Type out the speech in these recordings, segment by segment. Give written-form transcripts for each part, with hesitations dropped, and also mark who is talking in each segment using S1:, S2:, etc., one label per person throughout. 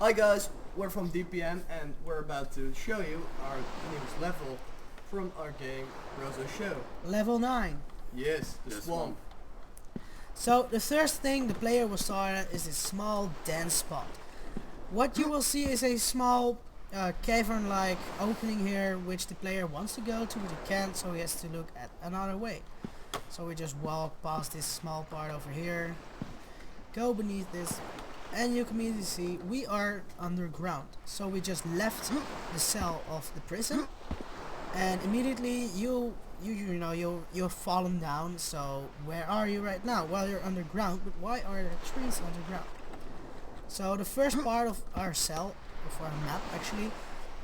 S1: Hi guys, we're from DPN and we're about to show you our newest level from our game Rosa Show.
S2: Level 9.
S1: Yes, the swamp.
S2: So the first thing the player will start at is this small dense spot. What you will see is a small cavern-like opening here which the player wants to go to but he can't, so he has to look at another way. So we just walk past this small part over here, go beneath this, and you can immediately see we are underground. So we just left the cell of the prison and immediately you're fallen down. So where are you right now? Well, you're underground, but why are there trees underground? So the first part of our cell, of our map actually,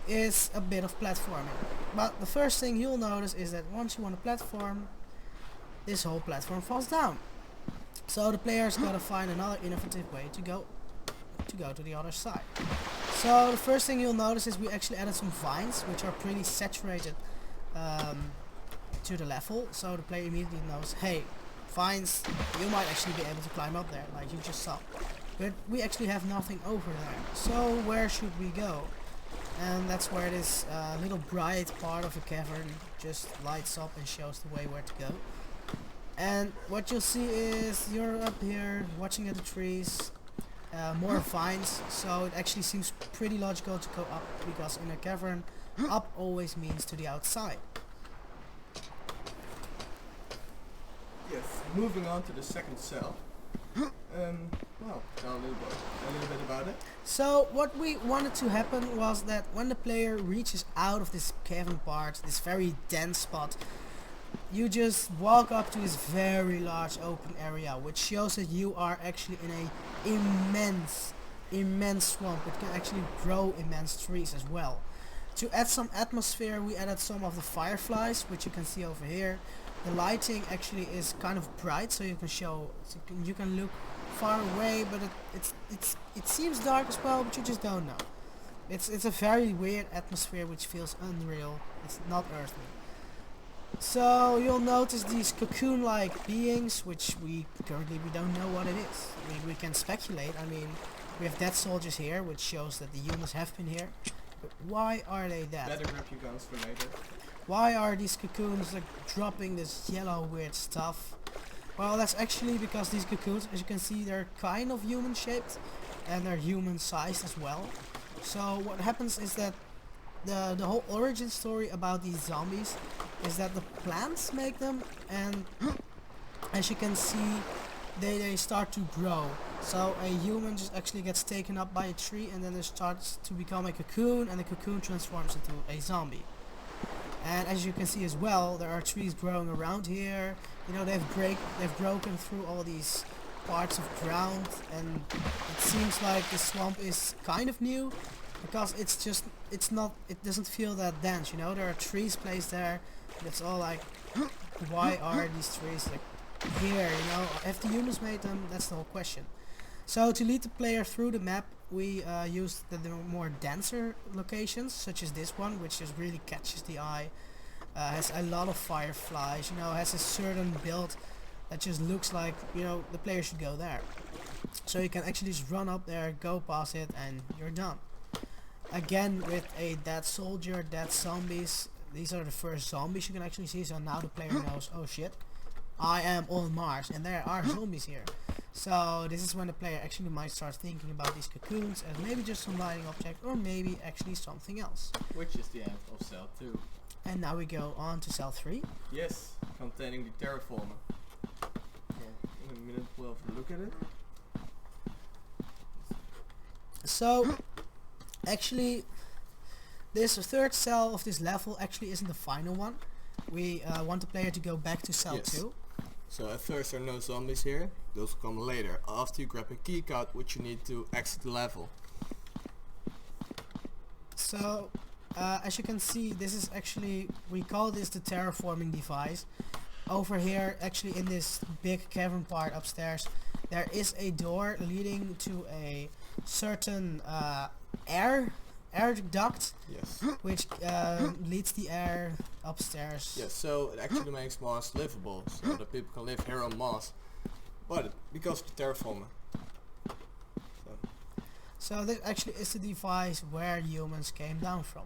S2: is a bit of platforming. But the first thing you'll notice is that once you want a platform, this whole platform falls down. So the player's gotta find another innovative way to go to the other side. So the first thing you'll notice is we actually added some vines, which are pretty saturated to the level. So the player immediately knows, hey, vines, you might actually be able to climb up there, like you just saw. But we actually have nothing over there. So where should we go? And that's where this little bright part of the cavern just lights up and shows the way where to go. And what you'll see is you're up here watching at the trees, more vines, so it actually seems pretty logical to go up, because in a cavern up always means to the outside.
S1: Yes, moving on to the second cell. Well, tell a little bit about it.
S2: So what we wanted to happen was that when the player reaches out of this cavern part, this very dense spot, you just walk up to this very large open area, which shows that you are actually in a immense swamp. It can actually grow immense trees as well. To add some atmosphere, we added some of the fireflies, which you can see over here. The lighting actually is kind of bright, so you can look far away, but it seems dark as well, but you just don't know. It's a very weird atmosphere which feels unreal. It's not earthly. So you'll notice these cocoon-like beings, which we don't know what it is. We can speculate. I mean, we have dead soldiers here, which shows that the humans have been here. But why are they dead?
S1: Better grab your guns for later.
S2: Why are these cocoons like dropping this yellow weird stuff? Well, that's actually because these cocoons, as you can see, they're kind of human shaped and they're human sized as well. So what happens is that the whole origin story about these zombies is that the plants make them, and as you can see they start to grow. So a human just actually gets taken up by a tree and then it starts to become a cocoon, and the cocoon transforms into a zombie. And as you can see as well, there are trees growing around here. You know, they've broken through all these parts of ground, and it seems like the swamp is kind of new, because it doesn't feel that dense, you know. There are trees placed there, and it's all like, why are these trees like here, you know? Have the humans made them? That's the whole question. So to lead the player through the map, we used the more denser locations, such as this one, which just really catches the eye. Has a lot of fireflies, you know, has a certain build that just looks like, you know, the player should go there. So you can actually just run up there, go past it, and you're done. Again, with a dead soldier, dead zombies. These are the first zombies you can actually see, so now the player knows, oh shit, I am on Mars and there are zombies here. So this is when the player actually might start thinking about these cocoons as maybe just some lighting object, or maybe actually something else.
S1: Which is the end of cell 2.
S2: And now we go on to cell 3.
S1: Yes, containing the terraformer. In a minute we'll have a look at it.
S2: So actually this third cell of this level actually isn't the final one. We want the player to go back to cell 2.
S1: So at first there are no zombies here. Those will come later, after you grab a keycard which you need to exit the level.
S2: So as you can see, this is actually, we call this the terraforming device. Over here, actually in this big cavern part upstairs, there is a door leading to a certain air duct,
S1: yes,
S2: which leads the air upstairs.
S1: Yes, so it actually makes Mars livable, so that people can live here on Mars. But because of the terraformer. So.
S2: So this actually is the device where humans came down from.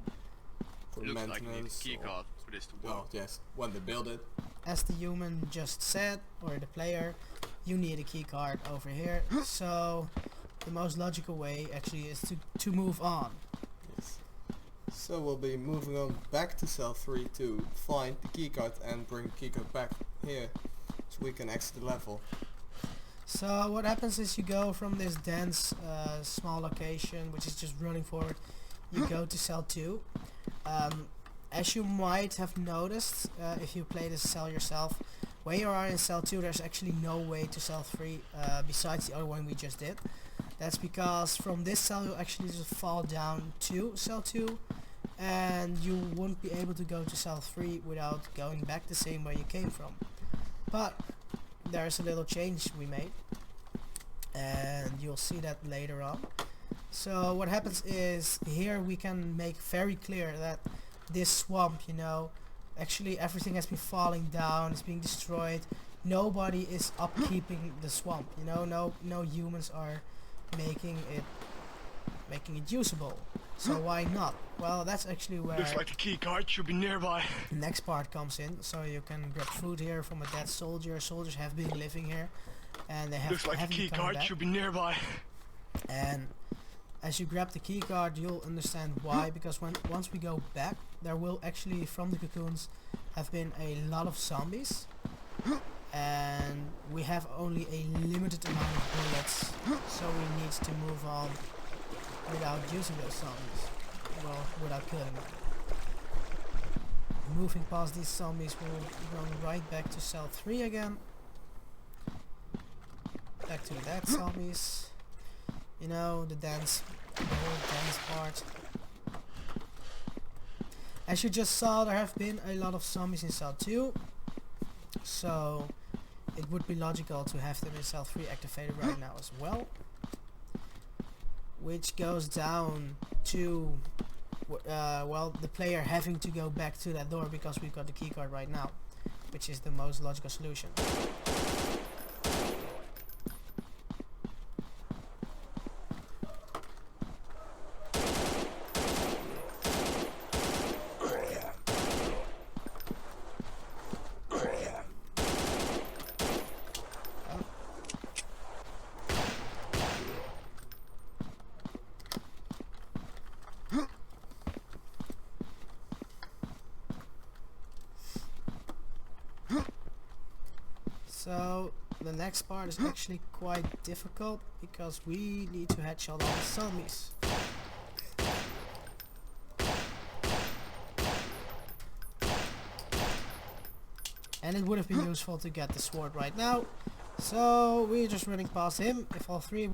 S1: For
S3: Looks like you need a
S1: maintenance
S3: key
S1: or-
S3: card for this to work.
S1: well, yes, when they build it.
S2: As the human just said, or the player, you need a key card over here. So the most logical way actually is to move on.
S1: Yes. So we'll be moving on back to cell 3 to find the keycard and bring the keycard back here so we can exit the level.
S2: So what happens is you go from this dense small location, which is just running forward, you go to cell 2. As you might have noticed, if you play this cell yourself, when you are in cell 2 there's actually no way to cell 3 besides the other one we just did. That's because from this cell you actually just fall down to cell 2 and you won't be able to go to cell 3 without going back the same way you came from. But there's a little change we made and you'll see that later on. So what happens is here we can make very clear that this swamp, you know, actually everything has been falling down, it's being destroyed. Nobody is upkeeping the swamp, you know, no humans are making it usable. So why not? Well, that's actually where
S3: Looks like the key card should be nearby.
S2: the next part comes in. So you can grab food here from a dead soldier. Soldiers have been living here and they have
S3: Looks like the key card should be nearby.
S2: And as you grab the key card you'll understand why, because once we go back there will actually from the cocoons have been a lot of zombies and we have only a limited amount of bullets, so we need to move on without using those zombies, well, without killing them. Moving past these zombies we'll run right back to cell 3 again, back to the dead zombies. You know, the whole dance part. As you just saw, there have been a lot of zombies in cell 2, so it would be logical to have them in cell 3 activated right now as well, which goes down to well, the player having to go back to that door because we've got the keycard right now, which is the most logical solution. So the next part is actually quite difficult because we need to headshot all the zombies. And it would have been useful to get the sword right now, so we're just running past him. If all three